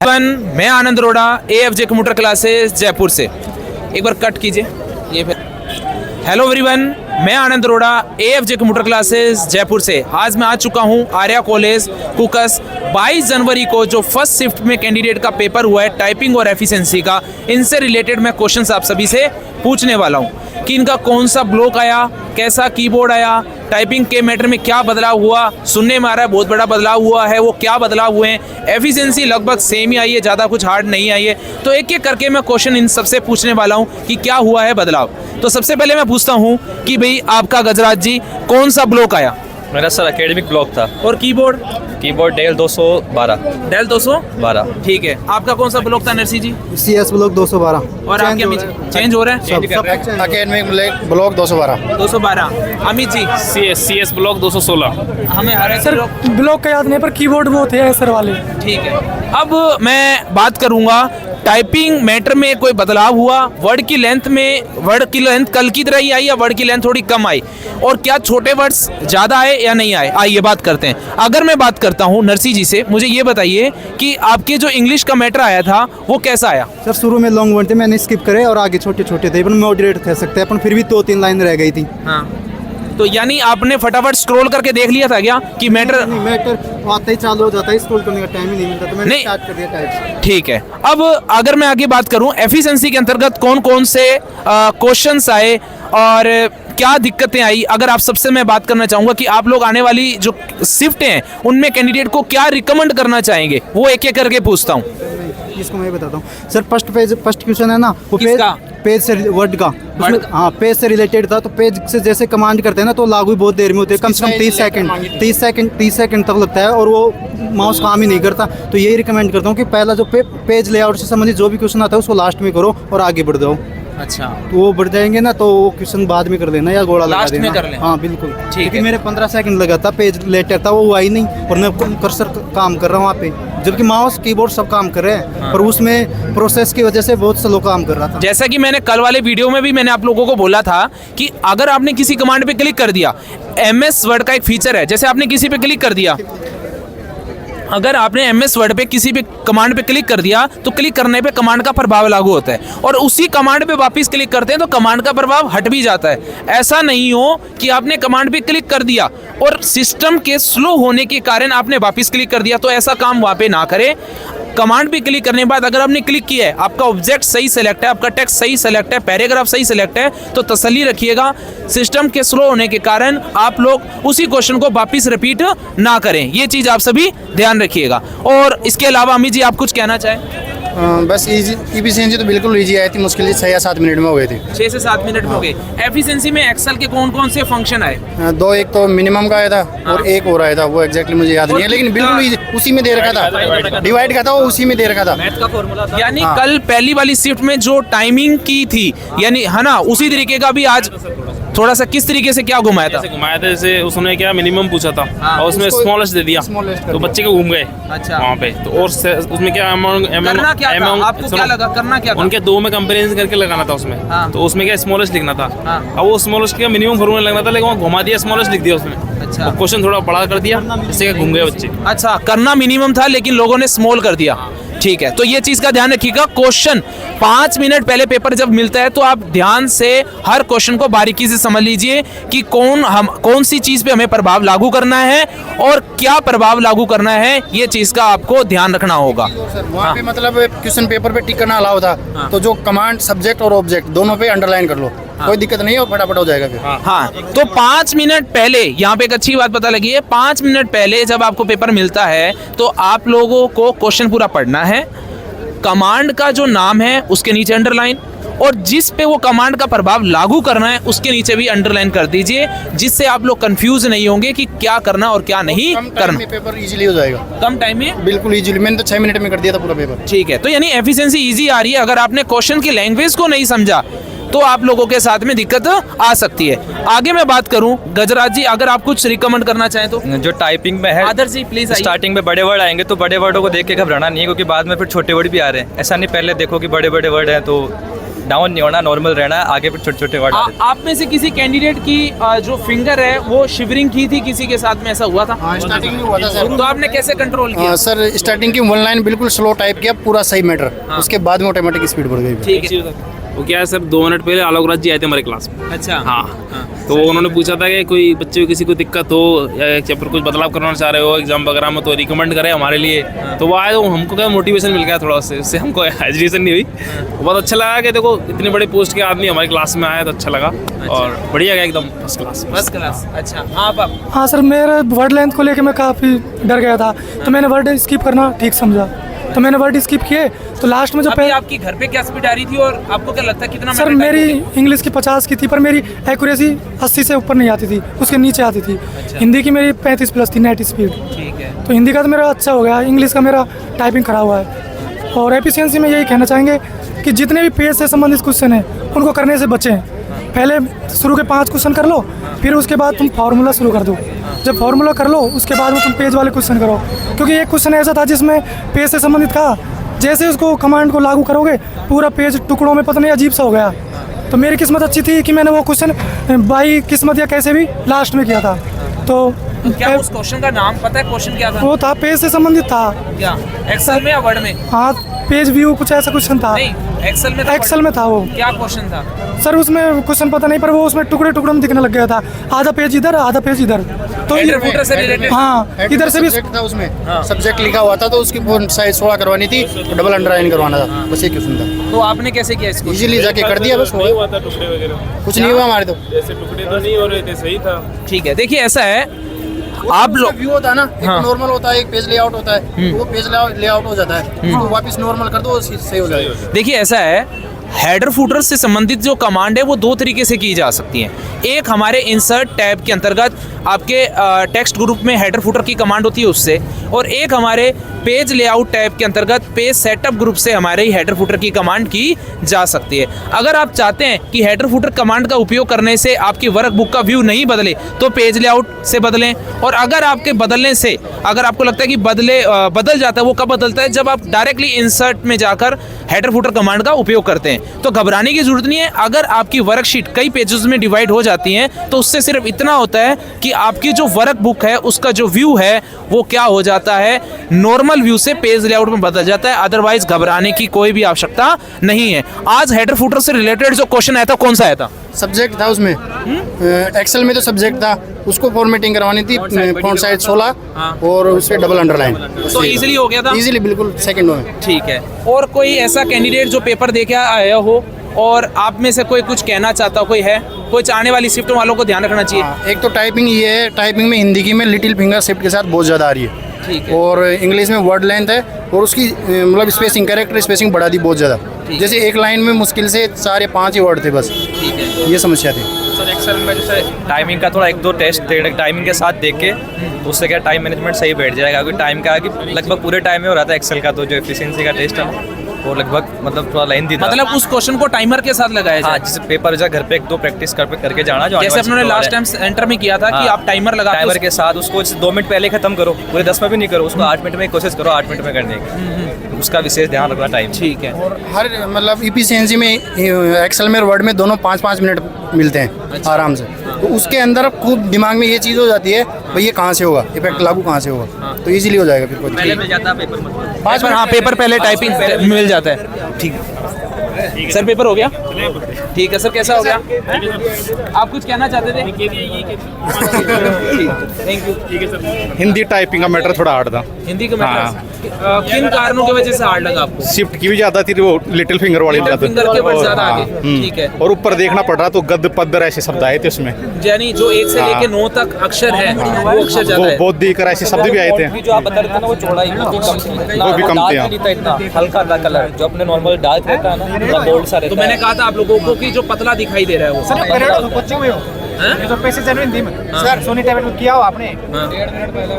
मैं Anand Arora, AFJ computer classes Jaipur से। एक बार कट कीजिए ये फिर। हेलो एवरीवन, मैं Anand Arora, AFJ computer classes Jaipur से। आज मैं आ चुका हूँ आर्या कॉलेज कुकस। 22 जनवरी को जो फर्स्ट शिफ्ट में कैंडिडेट का पेपर हुआ है टाइपिंग और एफिशिएंसी का, इनसे रिलेटेड मैं क्वेश्चंस आप सभी से पूछने वाला हूँ कि इनका कौन सा ब्लॉक आया, कैसा कीबोर्ड आया, टाइपिंग के मैटर में क्या बदलाव हुआ। सुनने में आ रहा है बहुत बड़ा बदलाव हुआ है, वो क्या बदलाव हुए हैं। एफिशिएंसी लगभग सेम ही आई है, ज़्यादा कुछ हार्ड नहीं आई है। तो एक एक करके मैं क्वेश्चन इन सबसे पूछने वाला हूँ कि क्या हुआ है बदलाव। तो सबसे पहले मैं पूछता हूँ कि भाई आपका गजराज जी कौन सा ब्लॉक आया? मेरा सर एकेडमिक ब्लॉक था। और कीबोर्ड? Keyboard del 212। डेल 212, ठीक है। आपका कौन सा ब्लॉक था नरसी जी? CS block 212। और आपके चेंज हो रहा है? Academic block 212। 212। Amit ji? CS block 216। हमें हर सर ब्लॉक का याद नहीं पर कीबोर्ड वो थे सर वाले। ठीक है। अब मैं बात करूंगा टाइपिंग मैटर में कोई बदलाव हुआ, वर्ड की लेंथ कल की तरह ही आई या वर्ड की लेंथ थोड़ी कम आई, और क्या छोटे वर्ड्स ज़्यादा आए या नहीं आए, आइए बात करते हैं। अगर मैं बात करता हूँ नरसी जी से, मुझे ये बताइए कि आपके जो इंग्लिश का मैटर आया था वो कैसा आया? सर शुरू में लॉन्ग वर्ड थे, मैंने स्किप करे और आगे छोटे छोटे थे, अपन मॉडरेट कह सकते हैं अपन, फिर भी 2-3 लाइन रह गई थी। हाँ, तो यानी आपने फटाफट स्क्रॉल करके देख लिया था क्या कि मैटर? मैटर आते ही चालू हो जाता है, स्क्रॉल करने का टाइम ही नहीं मिलता, तो मैंने नहीं। स्टार्ट कर दिया टाइप। ठीक है। अब अगर मैं आगे बात करूं एफिशिएंसी के अंतर्गत कौन कौन से क्वेश्चंस आए और क्या दिक्कतें आई, अगर आप सबसे मैं बात करना चाहूंगा कि आप लोग आने वाली जो शिफ्ट हैं उनमें कैंडिडेट को क्या रिकमेंड करना चाहेंगे, वो एक एक करके पूछता हूं। इसको मैं बताता हूँ सर। फर्स्ट क्वेश्चन है ना, वो किसका? पेज से वर्ड का, उसमें हाँ पेज से रिलेटेड था। तो पेज से जैसे कमांड करते हैं ना तो लागू बहुत देर में होते हैं, कम से कम 30 सेकंड तक लगता है, और वो माउस काम ही नहीं करता। तो यही रिकमेंड करता हूँ कि पहला जो पेज लेआउट से संबंधित जो भी क्वेश्चन आता है उसको लास्ट में करो और आगे बढ़ जाओ। अच्छा, तो वो बढ़ जाएंगे ना, तो वो क्वेश्चन बाद में कर देना या गोला लगा लास्ट में देना। कर लेना। हाँ बिल्कुल, ठीक है। मेरे 15 सेकंड लगा था, पेज लेटर था, वो हुआ ही नहीं, और मैं कर्सर काम कर रहा हूँ वहाँ पे, जबकि माउस कीबोर्ड सब काम कर रहे हैं। पर उसमें प्रोसेस की वजह से बहुत स्लो काम कर रहा था। जैसा कि मैंने कल वाले वीडियो में भी मैंने आप लोगों को बोला था कि अगर आपने किसी कमांड पे क्लिक कर दिया, MS वर्ड का एक फीचर है, जैसे आपने किसी पे क्लिक कर दिया, अगर आपने MS वर्ड पे किसी भी कमांड पे क्लिक कर दिया तो क्लिक करने पे कमांड का प्रभाव लागू होता है, और उसी कमांड पे वापस क्लिक करते हैं तो कमांड का प्रभाव हट भी जाता है। ऐसा नहीं हो कि आपने कमांड पे क्लिक कर दिया और सिस्टम के स्लो होने के कारण आपने वापस क्लिक कर दिया, तो ऐसा काम वहाँ पे ना करें। कमांड पे क्लिक करने के बाद अगर आपने क्लिक किया है, आपका ऑब्जेक्ट सही सेलेक्ट है, आपका टेक्स्ट सही सेलेक्ट है, पैराग्राफ सही सेलेक्ट है, तो तसल्ली रखिएगा। सिस्टम के स्लो होने के कारण आप लोग उसी क्वेश्चन को वापस रिपीट ना करें, ये चीज़ आप सभी ध्यान रखिएगा। और इसके अलावा अमित जी आप कुछ कहना चाहें? बस एफिशिएंसी तो बिल्कुल ईजी आई थी, मुश्किल 6 या 7 मिनट में हो गई थी। 6 से 7 मिनट में हो गए। एफिशिएंसी में एक्सेल के कौन कौन से फंक्शन आए? एक तो मिनिमम का आया था और एक और आया था, वो एग्जैक्टली मुझे याद नहीं है, लेकिन बिल्कुल easy, उसी में दे रखा था, डिवाइड का था वो उसी में दे रखा था। मैथ का फॉर्मूला था। यानी कल पहली वाली शिफ्ट में जो टाइमिंग की थी, यानी है ना, उसी तरीके का भी आज थोड़ा सा किस तरीके से क्या घुमाया था? घुमाया था, जैसे उसने क्या मिनिमम पूछा था और उसमें उसको स्मॉलेस्ट दे दिया, smallest कर तो दिया। बच्चे को घूम गए अच्छा। वहाँ पे। तो और उसमें क्या करना क्या था? आपको क्या लगा करना क्या था? उनके दो में कंपेरिजन करके लगाना था उसमें। हाँ। तो उसमें क्या स्मॉलेस्ट लिखना था। हाँ। अब वो स्मॉलेस्ट का मिनिमम फॉर्मूला लगना था, लेकिन वो घुमा दिया, स्मॉलेस्ट लिख दिया उसमें। अच्छा। और क्वेश्चन थोड़ा बड़ा कर दिया, जिससे घूम गए बच्चे। अच्छा, करना मिनिमम था लेकिन लोगों ने स्मॉल कर दिया। ठीक है, तो ये चीज का ध्यान रखिएगा। क्वेश्चन 5 मिनट पहले पेपर जब मिलता है तो आप ध्यान से हर क्वेश्चन को बारीकी से समझ लीजिए कि कौन सी चीज पे हमें प्रभाव लागू करना है और क्या प्रभाव लागू करना है, ये चीज का आपको ध्यान रखना होगा। वहाँ पे मतलब क्वेश्चन पेपर पे टिक करना अलाउ था। तो जो कमांड सब्जेक्ट और ऑब्जेक्ट दोनों पे अंडरलाइन कर लो, कोई दिक्कत नहीं हो, फटाफट हो जाएगा फिर। हाँ, तो 5 मिनट पहले यहाँ पे एक अच्छी बात पता लगी है। 5 मिनट पहले जब आपको पेपर मिलता है तो आप लोगों को क्वेश्चन पूरा पढ़ना है, कमांड का जो नाम है उसके नीचे अंडरलाइन, और जिस पे वो कमांड का प्रभाव लागू करना है उसके नीचे भी अंडरलाइन कर दीजिए, जिससे आप लोग कंफ्यूज नहीं होंगे कि क्या करना और क्या नहीं करना। पेपर इजीली हो जाएगा कम टाइम में बिल्कुल इजीली, मैंने तो 6 मिनट में कर दिया था पूरा पेपर। ठीक है, तो यानी एफिशिएंसी इजी आ रही है। अगर आपने क्वेश्चन की लैंग्वेज को नहीं समझा तो आप लोगों के साथ में दिक्कत आ सकती है। आगे मैं बात करूं, गजराज जी अगर आप कुछ रिकमेंड करना चाहें तो। जो टाइपिंग में है, आदर्श जी प्लीज स्टार्टिंग में बड़े वर्ड आएंगे तो बड़े वर्डों को देख के घबराना नहीं है, क्योंकि बाद में फिर छोटे वर्ड भी आ रहे हैं। ऐसा नहीं पहले देखो कि बड़े बड़े वर्ड हैं तो डाउन नहीं होना, नॉर्मल रहना है, आगे फिर छोटे छोटे वर्ड आते आप में से किसी कैंडिडेट की जो फिंगर है वो शिवरिंग की थी, किसी के साथ में ऐसा हुआ था? हाँ, स्टार्टिंग में हुआ था सर। तो आपने कैसे कंट्रोल किया? सर स्टार्टिंग की 1 लाइन बिल्कुल स्लो टाइप किया, पूरा सही मैटर, उसके बाद में ऑटोमेटिक स्पीड बढ़ गई। ठीक है। वो क्या है सर, 2 मिनट पहले आलोक राज जी आए थे हमारे क्लास में। अच्छा। हाँ, तो उन्होंने पूछा था कि कोई बच्चे को किसी को दिक्कत हो या चैप्टर कुछ बदलाव करना चाह रहे हो एग्जाम वगैरह में, तो रिकमेंड करें हमारे लिए। तो वो आए तो हमको क्या मोटिवेशन मिल गया थोड़ा, उससे हमको हेजिटेशन नहीं हुई। बहुत अच्छा लगा कि देखो इतने बड़े पोस्ट के आदमी हमारी क्लास में आए, तो अच्छा लगा और बढ़िया गया एकदम फर्स्ट क्लास। First class. अच्छा। आप हाँ सर, मेरा वर्ड लेंथ को लेकर मैं काफ़ी डर गया था, तो मैंने वर्ड स्किप करना ठीक समझा, तो मैंने वर्ड स्किप किए। तो लास्ट में जो अभी आपकी घर पे क्या स्पीड आ रही थी और आपको क्या लगता है कितना? सर मेरी इंग्लिश की 50 की थी, पर मेरी एक्यूरेसी 80 से ऊपर नहीं आती थी, उसके नीचे आती थी। हिंदी की मेरी 35 प्लस थी नेट स्पीड। ठीक है। तो हिंदी का तो मेरा अच्छा हो गया, इंग्लिश का मेरा टाइपिंग खराब हुआ है। और एफिशिएंसी में यही कहना चाहेंगे कि जितने भी पेज से संबंधित क्वेश्चन हैं उनको करने से बचें। पहले शुरू के 5 क्वेश्चन कर लो, फिर उसके बाद तुम फार्मूला शुरू कर दो। जब फार्मूला कर लो उसके बाद में तुम पेज वाले क्वेश्चन करो, क्योंकि एक क्वेश्चन ऐसा था जिसमें पेज से संबंधित था, जैसे उसको कमांड को लागू करोगे पूरा पेज टुकड़ों में पता नहीं अजीब सा हो गया। तो मेरी किस्मत अच्छी थी कि मैंने वो क्वेश्चन बाई किस्मत या कैसे भी लास्ट में किया था। तो क्या उस क्वेश्चन का नाम पता है? क्वेश्चन क्या था? वो था पेज से संबंधित था। क्या एक्सेल में या वर्ड में? हाँ, पेज व्यू कुछ ऐसा क्वेश्चन था। नहीं, एक्सेल में था। एक्सेल में था वो। क्या क्वेश्चन था सर? उसमें क्वेश्चन पता नहीं, पर वो उसमें टुकड़े टुकड़े में दिखने लग गया था, आधा पेज इधर आधा पेज इधर। तो हेडर फुटर से रिलेटेड? हाँ, इधर से भी सब्जेक्ट था उसमें, सब्जेक्ट लिखा हुआ था, तो उसकी साइज 16 करवानी थी, तो डबल अंडरलाइन करवाना था, बस ये क्वेश्चन था। तो आपने कैसे किया इसको? इजीली जाके कर दिया बस, नहीं हुआ था टुकड़े वगैरह, कुछ नहीं हुआ हमारे तो। जैसे टुकड़े तो नहीं हो रहे थे, सही था। ठीक है। देखिए ऐसा है, आप लोग व्यू होता है ना, एक हाँ। नॉर्मल होता है, एक पेज लेआउट होता है, तो वो पेज लेआउट हो जाता है, तो वापस नॉर्मल कर दो, सही हो जाएगा। देखिए ऐसा है, हेडर फुटर से संबंधित जो कमांड है वो 2 तरीके से की जा सकती है। एक हमारे इंसर्ट टैब के अंतर्गत आपके टेक्स्ट ग्रुप में हेडर फुटर की कमांड होती है उससे, और एक हमारे पेज लेआउट टैब के अंतर्गत पेज सेटअप ग्रुप से हमारे ही हेडर फुटर की कमांड की जा सकती है। अगर आप चाहते हैं कि हेडर फुटर कमांड का उपयोग करने से आपकी वर्क बुक का व्यू नहीं बदले तो पेज लेआउट से बदलें, और अगर आपके बदलने से अगर आपको लगता है कि बदल जाता है, वो कब बदलता है? जब आप डायरेक्टली इंसर्ट में जाकर हेडर फुटर कमांड का उपयोग करते हैं। तो घबराने की जरूरत नहीं है। अगर आपकी वर्कशीट कई पेजेस में डिवाइड हो जाती हैं तो उससे सिर्फ इतना होता है कि आपकी जो वर्क बुक है उसका जो व्यू है वो क्या हो जाता है, नॉर्मल व्यू से पेज लेआउट में बदल जाता है। अदरवाइज घबराने की कोई भी आवश्यकता नहीं है। आज हेडर फुटर से रिलेटेड जो क्वेश्चन आया था कौन सा आया था? सब्जेक्ट था उसमें, एक्सेल में तो सब्जेक्ट था, उसको फॉर्मेटिंग करवानी थी, फॉन्ट साइज 16 और उस पर डबल अंडरलाइन। तो इजीली हो गया था? इजीली बिल्कुल सेकंडों में। ठीक है। और कोई ऐसा कैंडिडेट जो पेपर दे के आया हो और आप में से कोई कुछ कहना चाहता हो, कोई है? कुछ आने वाली शिफ्ट वालों को ध्यान रखना चाहिए। एक तो टाइपिंग ये है, टाइपिंग में हिंदी की में लिटिल फिंगर शिफ्ट के साथ बहुत ज़्यादा आ रही है। ठीक है। और इंग्लिश में वर्ड लेंथ है, और उसकी मतलब स्पेसिंग, कैरेक्टर स्पेसिंग बढ़ा दी बहुत ज़्यादा। जैसे एक लाइन में मुश्किल से 4 या 5 ही वर्ड थे बस, ठीक है। ये समस्या थी। सर एक्सेल में जैसे टाइमिंग का थोड़ा 1-2 टेस्ट टाइमिंग के साथ देख के, तो उससे क्या टाइम मैनेजमेंट सही बैठ जाएगा, क्योंकि टाइम का कि लगभग पूरे टाइम में हो रहा था एक्सेल का, तो जो एफिशिएंसी का टेस्ट है वो लगभग मतलब थोड़ा लेंथी था। मतलब उस क्वेश्चन को टाइमर के साथ लगाया जाए। हाँ, जैसे पेपर जो घर पे 1-2 प्रैक्टिस करके जाना, जो जैसे अपने लास्ट टाइम सेंटर में किया था कि आप टाइमर लगा टाइमर के साथ उसको 2 मिनट पहले खत्म करो, पूरे 10 में भी नहीं करो, उसको 8 मिनट में कोशिश करो 8 मिनट में करने की, उसका विशेष ध्यान रखना टाइम। ठीक है। और हर मतलब इफिशिएंसी में एक्सेल में वर्ड में दोनों 5-5 मिनट मिलते हैं आराम से, तो उसके अंदर खूब दिमाग में ये चीज़ हो जाती है, भाई ये कहाँ से होगा, इफेक्ट लागू कहाँ से होगा, तो इजीली हो जाएगा। फिर पहले मिल जाता पेपर मतलब 5 मिनट। हाँ, पेपर पहले टाइपिंग मिल जाता है। ठीक है सर, पेपर हो गया? ठीक है सर, कैसा हो गया? आप कुछ कहना चाहते थे? Thank you. हिंदी टाइपिंग का मैटर थोड़ा हार्ड था। हिंदी का मैटर किन कारणों की वजह से हार्ड लगा आपको? शिफ्ट की भी ज्यादा थी, वो लिटिल फिंगर वाली लिटिल फिंगर के वर्ड ज्यादा आगे। हाँ, ठीक है। और ऊपर देखना पड़ रहा, तो गद्द पद्दर ऐसे शब्द आए थे उसमें, यानी जो 1 से लेके 9 तक अक्षर है वो अक्षर ज्यादा वो है। बहुत दिकर ऐसे शब्द भी आए थे। जो आप बता रहे थे ना, वो चौड़ाई भी कम थी, वो भी कम थी, हाँ। नहीं था इतना हल्का था कलर, जो अपने नॉर्मल डार्क रहता है ना, बोल्ड सा रहता तो है। मैंने कहा था आप लोगों को कि जो पतला दिखाई दे रहा है वो ये तो पैसे जेन्युइन दी सर सोनी टैबलेट में किया हो आपने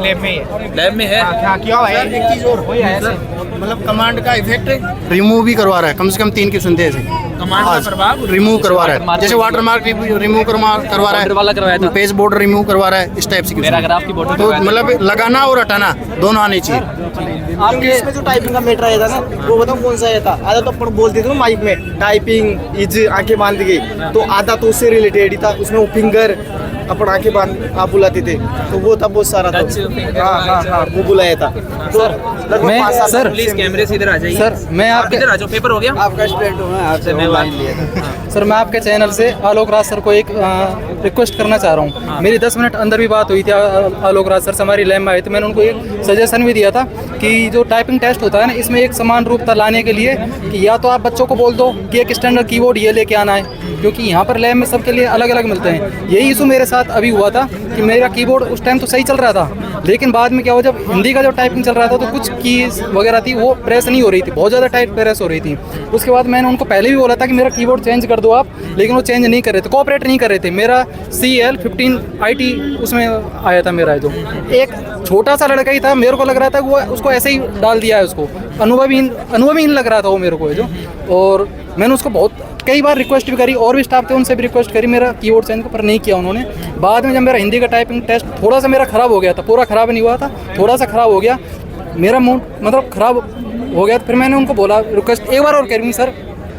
लैब में ही है लैब में है हाँ किया हुआ है एक चीज और वही है सर मतलब कमांड का इफेक्ट रिमूव भी करवा रहा है, कम से कम 3 किस्म थे ऐसे कमांड का प्रभाव रिमूव करवा रहा है, जैसे वाटर मार्क रिमूव करवा रहा है, पेज बॉर्डर रिमूव करवा रहा है, इस टाइप से पैराग्राफ की बॉर्डर तो मतलब लगाना और हटाना दोनों आने चाहिए। आपके इसमें जो टाइपिंग का मेटर आया था ना वो बताओ कौन सा आया था? आधा तो अपन बोलते थे ना माइक में टाइपिंग इज आंखें बांध गई, तो आधा तो उससे रिलेटेड ही था, उसमें वो फिंगर अपन आंखें बांध आप बुलाते थे तो वो था बहुत सारा था। हाँ वो बुलाया था। तो मैं सर प्लीज कैमरे से इधर आ जाइए सर मैं आप आपके इधर आ जाओ पेपर हो गया आपका स्टूडेंट हूँ मैं आपसे मोबाइल लिया था। सर मैं आपके चैनल से आलोक राज सर को एक रिक्वेस्ट करना चाह रहा हूँ। मेरी 10 मिनट अंदर भी बात हुई थी आलोक राज सर से, हमारी लैब में आए थे। मैंने उनको एक सजेशन भी दिया था कि जो टाइपिंग टेस्ट होता है ना इसमें एक समान रूपता लाने के लिए कि या तो आप बच्चों को बोल दो कि एक स्टैंडर्ड कीबोर्ड ये लेके आना है, क्योंकि यहाँ पर लैब में सबके लिए अलग अलग मिलते हैं। यही इशू मेरे साथ अभी हुआ था कि मेरा कीबोर्ड उस टाइम तो सही चल रहा था, लेकिन बाद में क्या हुआ जब हिंदी का जो टाइपिंग चल रहा था तो कुछ कीज वगैरह थी वो प्रेस नहीं हो रही थी, बहुत ज़्यादा टाइट प्रेस हो रही थी। उसके बाद मैंने उनको पहले भी बोला था कि मेरा कीबोर्ड चेंज कर दो आप, लेकिन वो चेंज नहीं कर रहे थे, कोऑपरेट नहीं कर रहे थे। मेरा CL15IT उसमें आया था मेरा, जो एक छोटा सा लड़का ही था, मेरे को लग रहा था वो उसको ऐसे ही डाल दिया है, उसको अनुभवहीन लग रहा था वो मेरे को जो। और मैंने उसको बहुत कई बार रिक्वेस्ट भी करी, और भी स्टाफ थे उनसे भी रिक्वेस्ट करी मेरा कीबोर्ड चेंज पर नहीं किया उन्होंने। बाद में जब मेरा हिंदी का टाइपिंग टेस्ट थोड़ा सा मेरा ख़राब हो गया था, पूरा ख़राब नहीं हुआ था, थोड़ा सा ख़राब हो गया, मेरा मूड मतलब ख़राब हो गया, फिर मैंने उनको बोला रिक्वेस्ट एक बार और करूँगी सर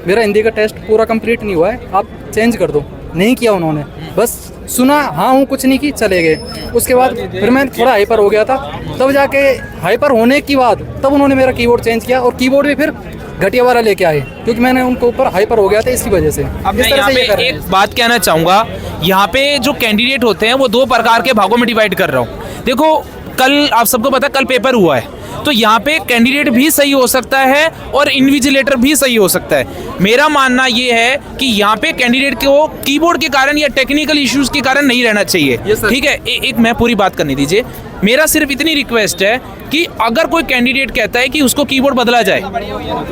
मेरा हिंदी का टेस्ट पूरा कंप्लीट नहीं हुआ है, आप चेंज कर दो। नहीं किया उन्होंने, बस सुना हाँ हूँ कुछ नहीं की चले गए। उसके बाद फिर मैं थोड़ा हाइपर हो गया था, तब जाके हाइपर होने के बाद तब उन्होंने मेरा कीबोर्ड चेंज किया और कीबोर्ड भी फिर घटिया वाला लेके आए, क्योंकि मैंने उनको ऊपर हाइपर हो गया था इसी वजह से। अब मैं यहाँ पे एक बात कहना चाहूँगा, यहाँ पे जो कैंडिडेट होते हैं वो 2 प्रकार के भागों में डिवाइड कर रहा हूँ। देखो कल आप सबको पता है कल पेपर हुआ है, तो यहाँ पे कैंडिडेट भी सही हो सकता है और इन्विजिलेटर भी सही हो सकता है। मेरा मानना ये है कि यहाँ पे कैंडिडेट को कीबोर्ड के कारण या टेक्निकल इश्यूज के कारण नहीं रहना चाहिए, ठीक है। एक मैं पूरी बात करने दीजिए। मेरा सिर्फ इतनी रिक्वेस्ट है कि अगर कोई कैंडिडेट कहता है कि उसको कीबोर्ड बदला जाए,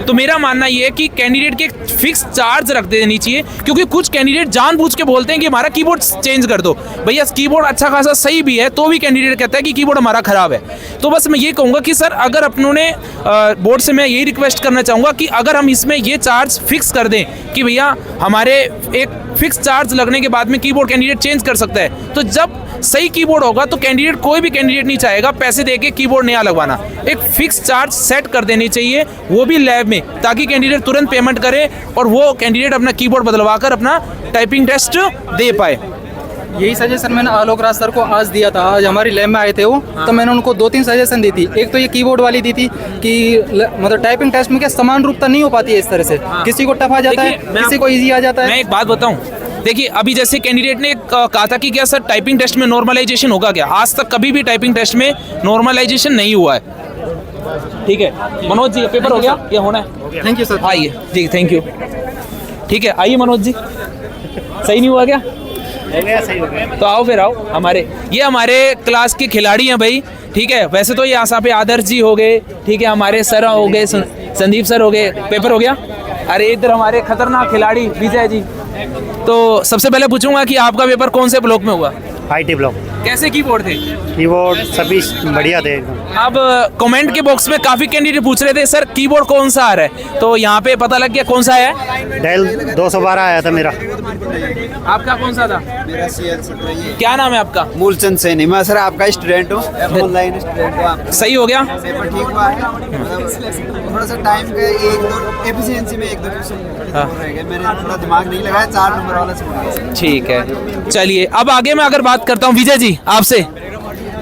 तो मेरा मानना ये है कि कैंडिडेट के फिक्स चार्ज रख देनी चाहिए, क्योंकि कुछ कैंडिडेट जानबूझ के बोलते हैं कि हमारा कीबोर्ड चेंज कर दो। भैया कीबोर्ड अच्छा खासा सही भी है तो भी कैंडिडेट कहता है कि कीबोर्ड हमारा खराब है। तो बस मैं ये कहूँगा कि सर अगर अपनों ने बोर्ड से मैं यही रिक्वेस्ट करना चाहूँगा कि अगर हम इसमें ये चार्ज फिक्स कर दें कि भैया हमारे एक फिक्स चार्ज लगने के बाद में कीबोर्ड कैंडिडेट चेंज कर सकता है, तो जब सही कीबोर्ड होगा तो कैंडिडेट कोई भी कैंडिडेट नहीं चाहेगा पैसे देके कीबोर्ड नया लगवाना। एक फिक्स चार्ज सेट कर देनी चाहिए, वो भी लैब में, ताकि कैंडिडेट तुरंत पेमेंट करे और वो कैंडिडेट अपना कीबोर्ड बदलवा कर अपना टाइपिंग टेस्ट दे पाए। यही सजेशन मैंने आलोक राज सर को आज दिया था। आज हमारी लैब में आए थे वो, तो मैंने उनको 2-3 सजेशन दी थी। एक तो ये कीबोर्ड वाली दी थी कि मतलब टाइपिंग टेस्ट में क्या समान रूपता नहीं हो पाती है इस तरह से, किसी को टफ आ जाता है, किसी को ईजी आ जाता है। मैं एक बात बताऊं, देखिए अभी जैसे कैंडिडेट ने कहा था कि क्या सर टाइपिंग टेस्ट में नॉर्मलाइजेशन होगा क्या, आज तक कभी भी टाइपिंग टेस्ट में नॉर्मलाइजेशन नहीं हुआ है, ठीक है। मनोज जी पेपर हो गया, ये होना है। Thank you sir. आइए जी, थैंक यू, ठीक है। आइए मनोज जी, सही नहीं हुआ क्या? तो आओ फिर आओ। ये हमारे क्लास के खिलाड़ी हैं भाई, ठीक है। वैसे तो ये यहाँ पे आदर्श जी हो गए, ठीक है, हमारे सर हो गए, संदीप सर हो गए। पेपर हो गया। अरे इधर हमारे खतरनाक खिलाड़ी विजय जी। तो सबसे पहले पूछूंगा कि आपका पेपर कौन से ब्लॉक में हुआ? IT block. कैसे कीबोर्ड थे? कीबोर्ड सभी बढ़िया थे एकदम। अब कमेंट के बॉक्स में काफी कैंडिडेट पूछ रहे थे सर कीबोर्ड कौन सा आ रहा है, तो यहाँ पे पता लग गया कौन सा है। डेल 212 आया था मेरा। आपका कौन सा था? मेरा CL17। क्या नाम है आपका? मूलचंद सैनी। मैं सर आपका स्टूडेंट हूँ, ऑनलाइन स्टूडेंट हूँ। सही हो गया? पेपर ठीक हुआ है, मतलब थोड़ा सा टाइम का 1-2 एफिशिएंसी में 1-2 क्वेश्चन रह गए, मैंने थोड़ा दिमाग नहीं लगाया, 4 नंबर वाला छोड़ दिया। ठीक है, चलिए अब आगे मैं अगर बात करता हूँ विजय जी आपसे।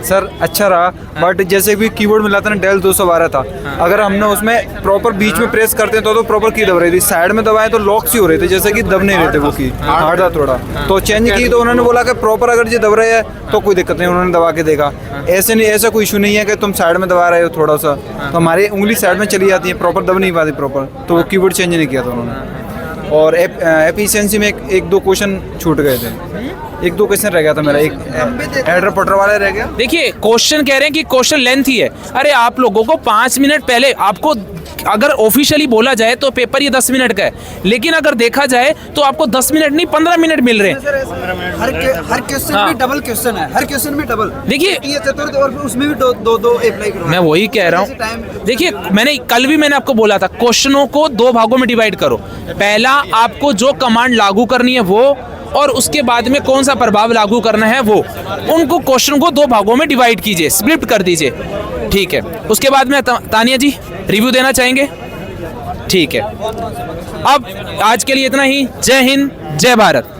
सर अच्छा रहा, बट जैसे भी कीबोर्ड मिला था ना डेल 212 था, अगर हमने उसमें प्रॉपर बीच में प्रेस करते हैं तो प्रॉपर की दब रही थी, साइड में दबाए तो लॉक सी हो रहे थे, जैसे कि दब नहीं रहे थे वो की, हार्ड था थोड़ा। तो चेंज की तो उन्होंने बोला कि प्रॉपर अगर ये दब रहे हैं तो कोई दिक्कत नहीं, उन्होंने दबा के देखा। ऐसे नहीं, ऐसा कोई इशू नहीं है कि तुम साइड में दबा रहे हो थोड़ा सा, तो हमारी उंगली साइड में चली जाती है, प्रॉपर दब नहीं पाती प्रॉपर, तो वो कीबोर्ड चेंज नहीं किया था उन्होंने। और एफिशिएंसी में 1-2 क्वेश्चन छूट गए थे, 1-2 क्वेश्चन रह गया था मेरा, एक एडर पटर वाला रह गया। देखिए क्वेश्चन कह रहे हैं कि क्वेश्चन लेंथ ही है। अरे आप लोगों को 5 मिनट पहले आपको अगर ऑफिशियली बोला जाए तो पेपर ये 10 मिनट का है, लेकिन अगर देखा जाए तो आपको 10 मिनट नहीं 15 मिनट मिल रहे हैं। हर क्वेश्चन हाँ। में डबल क्वेश्चन है, हर क्वेश्चन में डबल। देखिए ये चतुर्थ और उसमें भी दो अप्लाई करो। मैं वही कह रहा हूँ, देखिए मैंने आपको बोला था क्वेश्चनों को 2 भागों में डिवाइड करो। पहला आपको जो कमांड लागू करनी है वो, और उसके बाद में कौन सा प्रभाव लागू करना है वो, उनको क्वेश्चन को 2 भागों में डिवाइड कीजिए, स्प्लिट कर दीजिए, ठीक है। उसके बाद में तानिया जी रिव्यू देना चाहेंगे? ठीक है, अब आज के लिए इतना ही। जय हिंद, जय भारत।